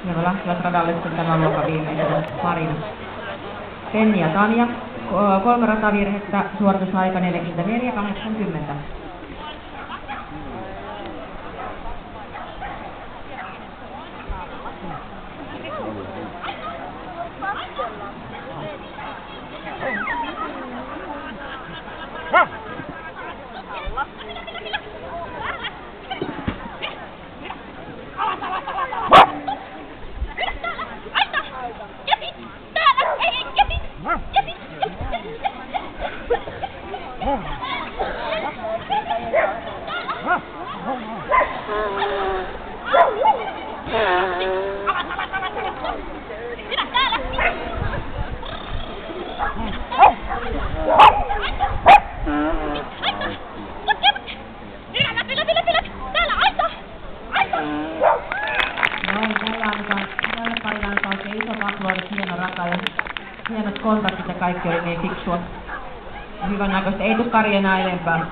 Ja me lähtivät radalle sitten tämän luokan viimeisen parina. Penni ja Tanja. 3 ratavirhettä, suoritusaika 44.80. Hieno rata ja hienot kontaktit ja kaikki oli niin fiksua. Hyvän näköistä. Ei tule Kari enää enempää.